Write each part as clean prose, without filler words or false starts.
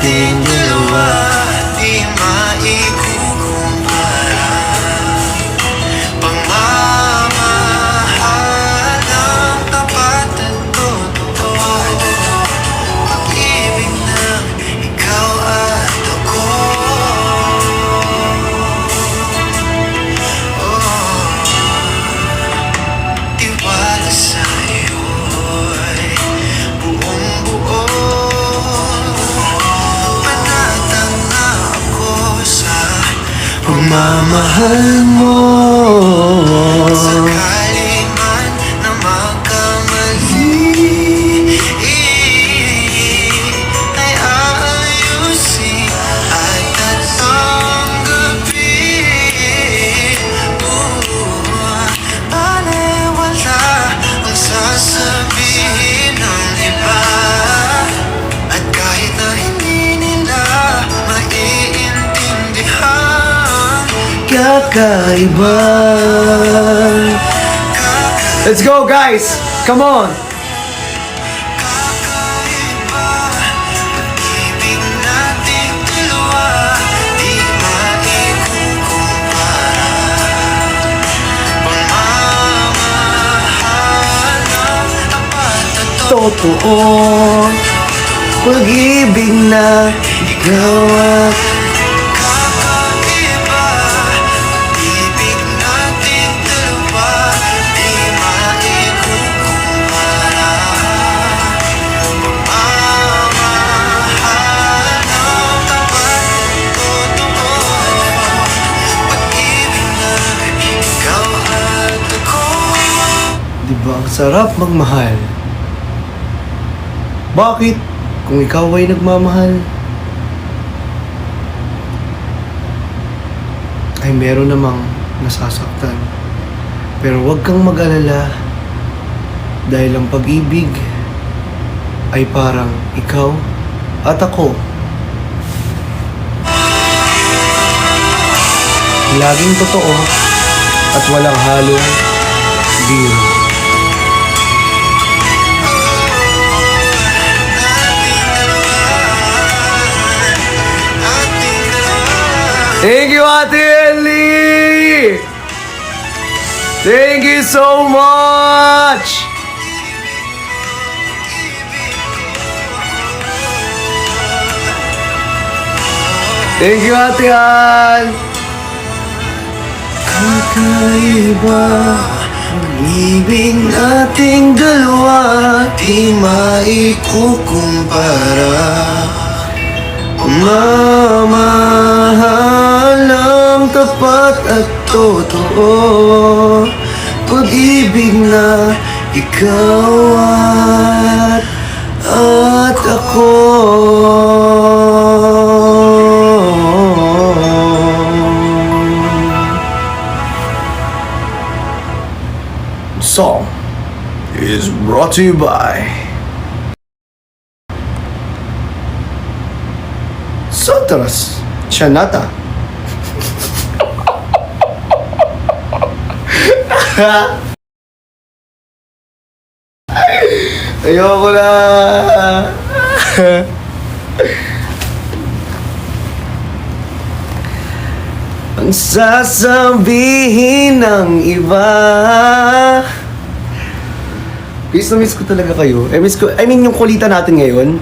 ating dalawa di maikukumpara. Pagmamahal ng tapat at totoo, pag-ibig ng ikaw at ako. Tiwala sa'yo'y buong-buo. Panatag na ako sa pagmamahal mo. Sakali man na magkamali, ay aayusin at tatanggapin. Baliwala ang sasabihin ng iba, at kahit na hindi nila maiintindihan, kakaiba. Let's go, guys! Come on! Kakaiba, pag-ibig nating dalawa di maikukumpara. Pagmamahal ng tapat at Totoo, pag-ibig na ikaw at kakaiba, pag-ibig nating dalawa di maikukumpara. Pagmamahal ng tapat at totoo, pag-ibig na ikaw at ako. diba ang sarap magmahal? Bakit? Kung ikaw ay nagmamahal, ay meron namang nasasaktan. Pero huwag kang mag-alala dahil ang pag-ibig ay parang ikaw at ako. Laging totoo at walang halong biro. Thank you, Ate Ellie! Thank you so much! Thank you, Ate Ann! Kakaiba, pag-ibig nating dalawa di maikukumpara. Pagmamahal ng tapat at totoo, pag-ibig na ikaw at ako. Song is brought to you by Sotras Chanata. Ayoko na. Ang sasabihin ng iba. Miss na miss ko talaga kayo. I mean, yung kulitan natin ngayon,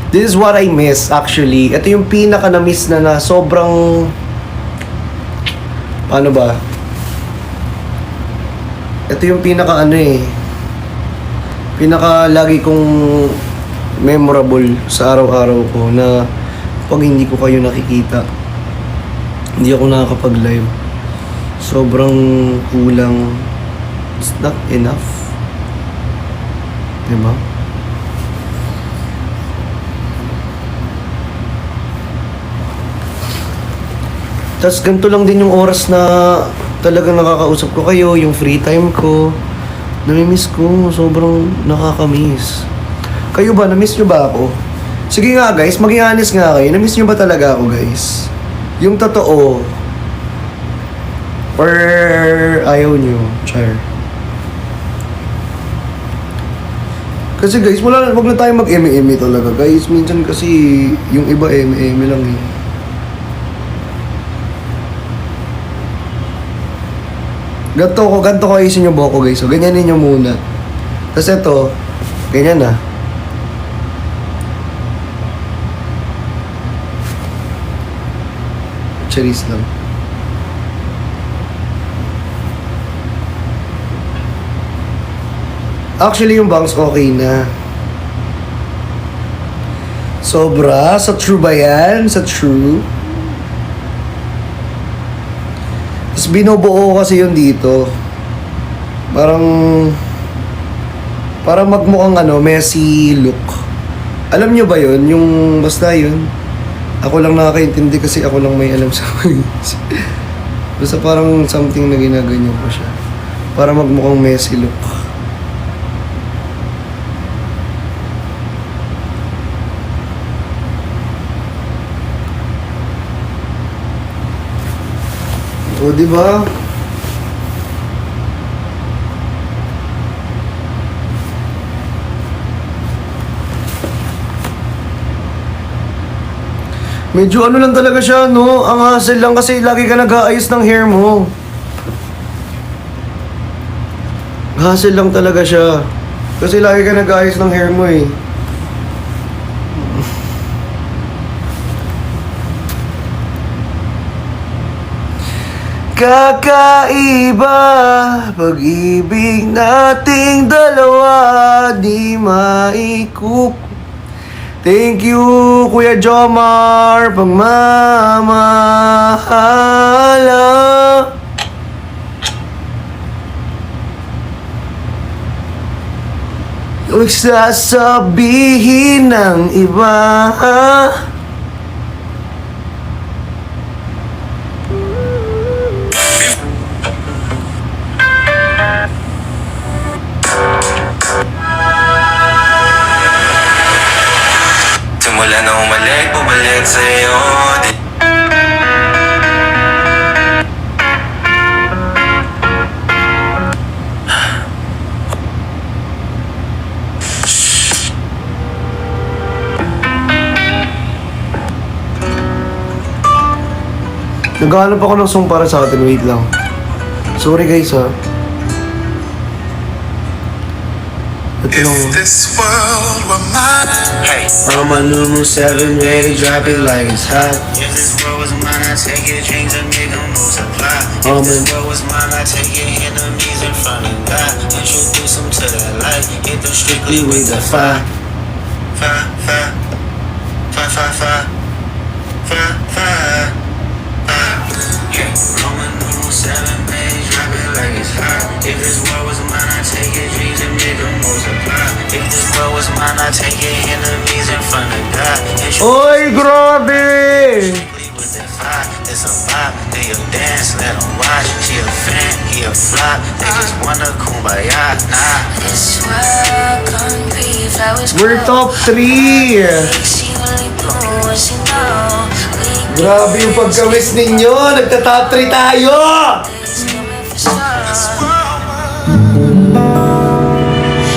this is what I miss actually. Ito yung pinaka na-miss na sobrang... Paano ba? Ito yung pinaka pinaka lagi kong memorable sa araw-araw ko na pag hindi ko kayo nakikita, hindi ako nakakapag-live. Sobrang kulang. It's not enough. Diba? Tapos ganito lang din yung oras na talagang nakakausap ko kayo, yung free time ko. Namimiss ko, sobrang nakakamiss. Kayo ba, namiss nyo ba ako? Sige nga guys, maging honest nga kayo. Namiss nyo ba talaga ako guys? Yung totoo. Or ayaw nyo, char. Kasi guys, wag na tayo mag-eme-eme talaga guys. Minsan kasi yung iba eme-eme lang eh. Ganto ko ayusin yung buhok ko guys. So, ganyanin nyo muna. Tapos ito, ganyan na. Charis lang. Actually, yung bangs okay na. Sobra? Sa true ba yan? Sa true? Tapos binubuo kasi yun dito. Parang magmukhang messy look. Alam nyo ba yun? Yung basta yun. Ako lang nakakaintindi kasi ako lang may alam sa basta parang something na ginaganyan ko siya. Para magmukhang messy look. O, di ba? Medyo lang talaga siya, no? Ang hassle lang kasi lagi ka nag-aayos ng hair mo. Hassle lang talaga siya. Kasi lagi ka nag-aayos ng hair mo eh. Kakaiba, pag-ibig nating dalawa, di maikup. Thank you, Kuya Jomar, pagmamahala. Huwag sasabihin ng iba. Simula na umalik, bumalik sa'yo. Naghahanap ako ng song para sa atin. Wait lang. Sorry guys ha. Ito lang. If this world were mine, hey. I'm a number 7, ready, drop it like it's hot. If this world was mine, I'd take your dreams and make them multiply. Oh, If this man. world was mine, I'd take your enemies in front of God. Introduce them to that light, hit them strictly with the fire. Fire, fire, fire, fire, fire, fire, fire. Yeah, Roman numeral 7, baby, drop it like it's hot. If this world was mine, I'd take your dreams and make them multiply. If this world was mine, I'd take your enemies in front of God. Oy, grabe! With that fire, it's a vibe. They a dance, let 'em watch. She a fan, he a flop. They just wanna kumbaya, nah. This world concrete, flowers We're top 3! She only bloom when she know we Grabe yung pagkawis ninyo! Nagta-top 3 tayo! is coming for sure.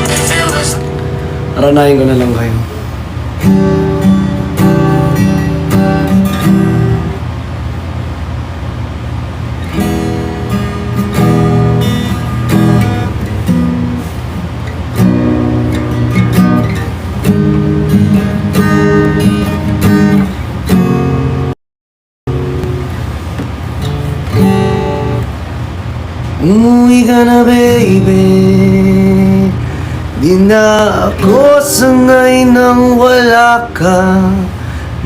If it was Aranahin ko na lang kayo. Umuwi ka na baby. Di na ako sanay nang wala ka.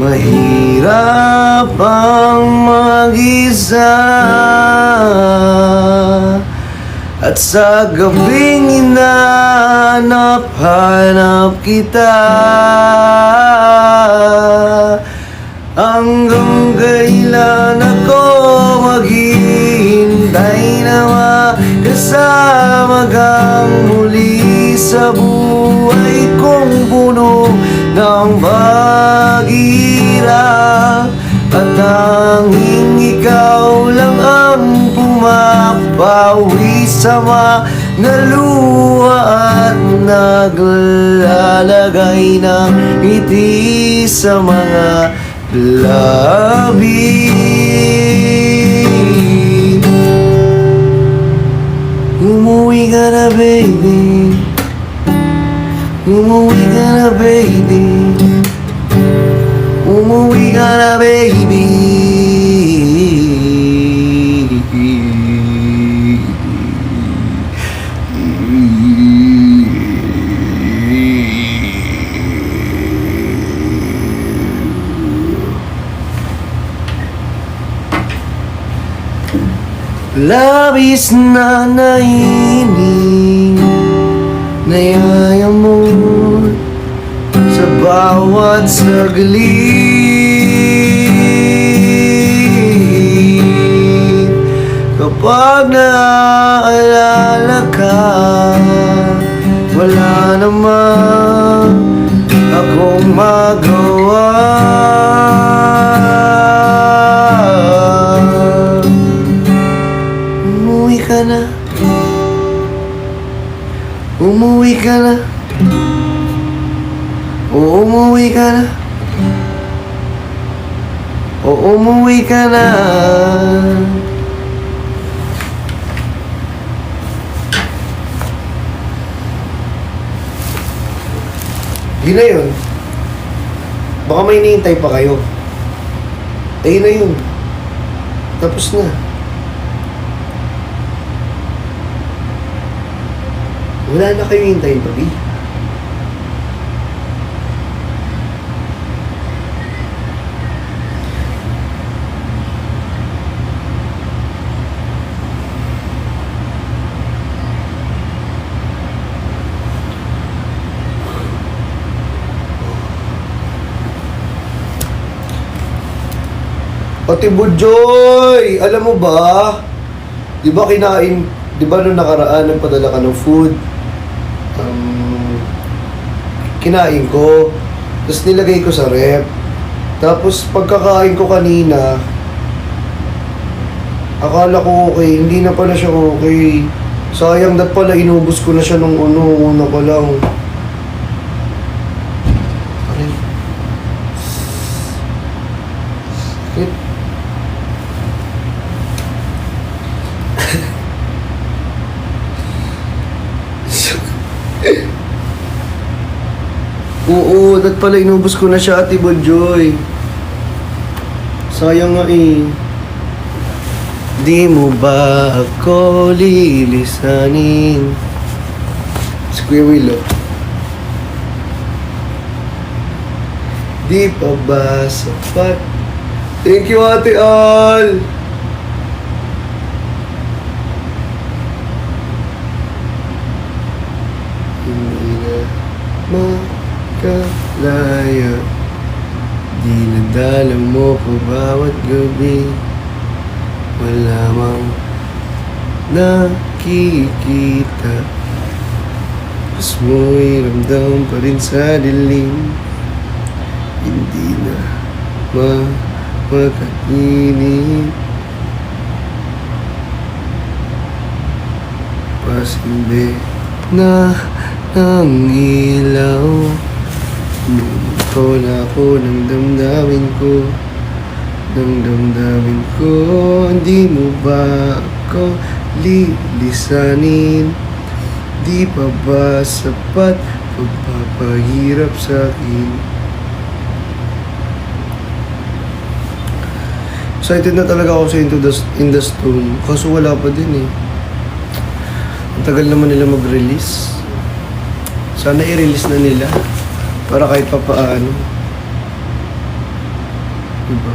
Mahirap ang mag-isa. At sa gabing hinahanap-hanap kita. Hanggang kailan ako maghihintay na makasama kang muli sa buhay kong puno ng paghihirap. At tanging ikaw lang ang pumapawi sa na luha at naglalagay ng ngiti sa mga labi. Umuwi ka na, baby. Umuwi ka na, baby. Umuwi ka na, baby. Labis na nainig, nayayamot sa bawat saglit. Kapag naaalala ka, wala namang akong magawa. Umuwi ka na. Umuwi ka na. O umuwi ka na. O umuwi ka na. Yun na yun. Baka may hinihintay pa kayo. Ayun na yun. Tapos na. Wala na kayo hintayin, papi. Ate Budjoy! Alam mo ba? Di ba kinain... Di ba nung nakaraan nagpadala ka ng food? Kinain ko. Tapos nilagay ko sa rep. Tapos pagkakain ko kanina, akala ko okay. Hindi na pala siya okay. Sayang, dat pala inubos ko na siya nung una pa lang. Aray. Sakit. Oo, dat pala inubos ko na siya, Ate Budjoy. Sayang nga eh. Di mo ba ako lilisanin? Si Kuya Willow. Di pa ba sapat? Thank you, Ate Al! Hindi na makalaya. Dinadala mo ko bawat gabi. Wala mang nakikita. Mas mo'y ramdam pa rin sa dilim. Hindi na makainip. Pasindi na ang ilaw. Ko na ako ng damdamin ko. Ng damdamin ko. Hindi mo ba ako lilisanin? Di pa ba sapat pagpapahirap sa akin? Excited na talaga ako sa In The Storm. Kaso wala pa din eh. Ang tagal naman nila mag-release. Sana i-release na nila. Para kahit pa paano. Diba?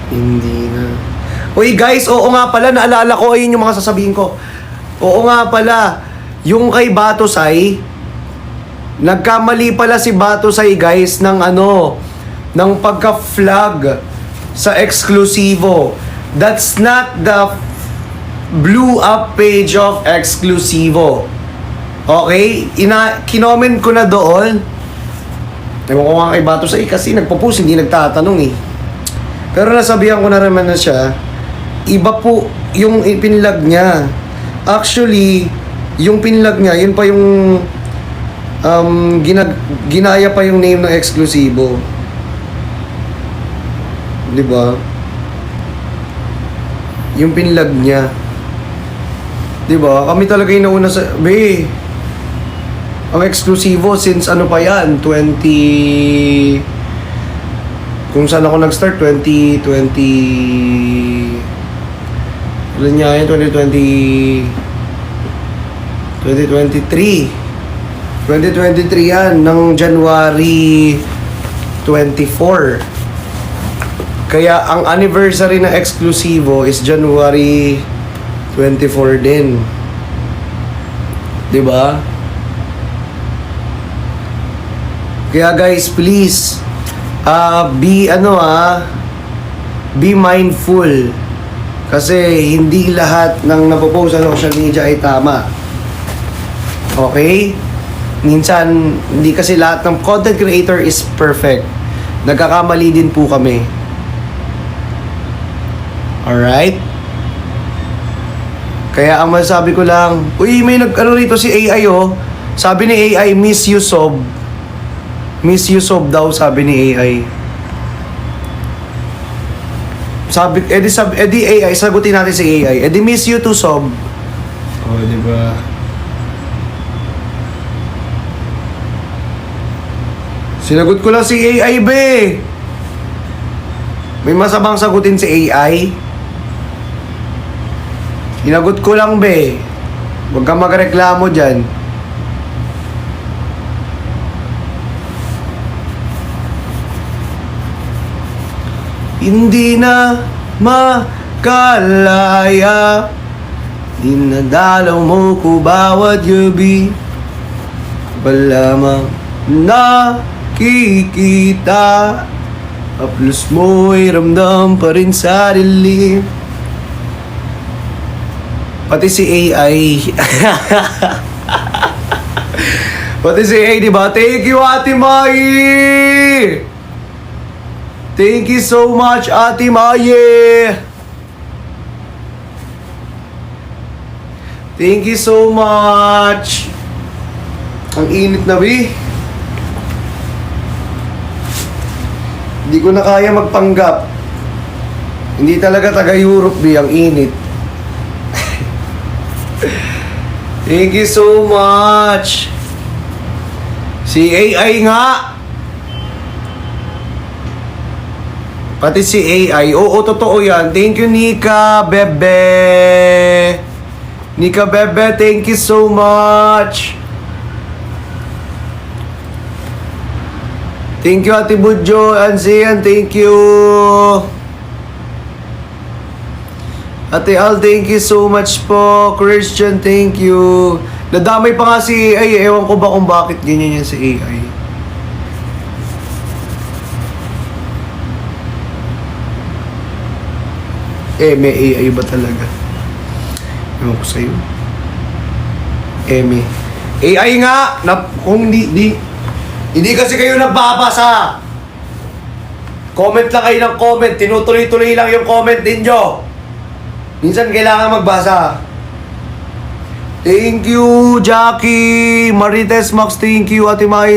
Hindi na. Uy guys, oo nga pala, naalala ko, ayun yung mga sasabihin ko. Oo nga pala, yung kay Batosay, nagkamali pala si Batosay guys ng ng pagka-flag sa Exclusivo. That's not the blew up page of Exclusivo. Okay? Kinoment ko na doon. Ewan ko nga kay Bato sa kasi nagpo-post, hindi nagtatanong eh. Pero nasabihan ko na naman na siya, iba po yung pinlag niya. Actually, yung pinlag niya, yun pa yung ginaya pa yung name ng eksklusibo. Di ba? Yung pinlag niya. Di ba? Kami talaga yung nauna sa... ang eksklusibo since ano pa yan? 20... Kung saan ako nag-start, 2020... Ilan niya yan? 2023 yan, ng January 24. Kaya ang anniversary ng eksklusibo is January 24 din. 'Di ba? Kaya guys, please be mindful kasi hindi lahat ng napopost sa social media ay tama. Okay? Minsan, hindi kasi lahat ng content creator is perfect. Nagkakamali din po kami. Alright? Kaya ang masasabi ko lang, uy, may nag-ano rito si AI oh. Sabi ni AI, miss you sob. Miss you sob daw, sabi ni AI. Sabi, edi AI, sagutin natin si AI. Edi miss you to sob. Oh, di ba? Sinagot ko lang si AI, be. May masamang sagutin si AI. Sinagot ko lang, be. Huwag kang magreklamo dyan. Hindi na makalaya, dinadalaw mo ko bawat gabi. Balamang nakikita, haplos mo'y ramdam pa rin sa dilim. Pati si AI. Pati si AI, diba? Thank you, Ate Mai! Thank you so much, Ate Maye! Thank you so much! Ang init na, be. Hindi ko na kaya magpanggap. Hindi talaga taga-Europe, be. Ang init. Thank you so much! Si AI nga! Pati si AI. Oo, totoo yan. Thank you, Nika Bebe. Nika Bebe, thank you so much. Thank you, Ate Budjo. Ansian, thank you. Ate Al, thank you so much po. Christian, thank you. Nadamay pa nga si AI. Ewan ko ba kung bakit ganyan yan si AI. May AI ba talaga? Ewan ko sa'yo. May AI nga! Kung hindi kasi kayo nagbabasa. Comment lang kayo ng comment. Tinutuloy-tuloy lang yung comment ninyo. Minsan kailangan magbasa. Thank you, Jackie. Marites Max, thank you. Ate Mai,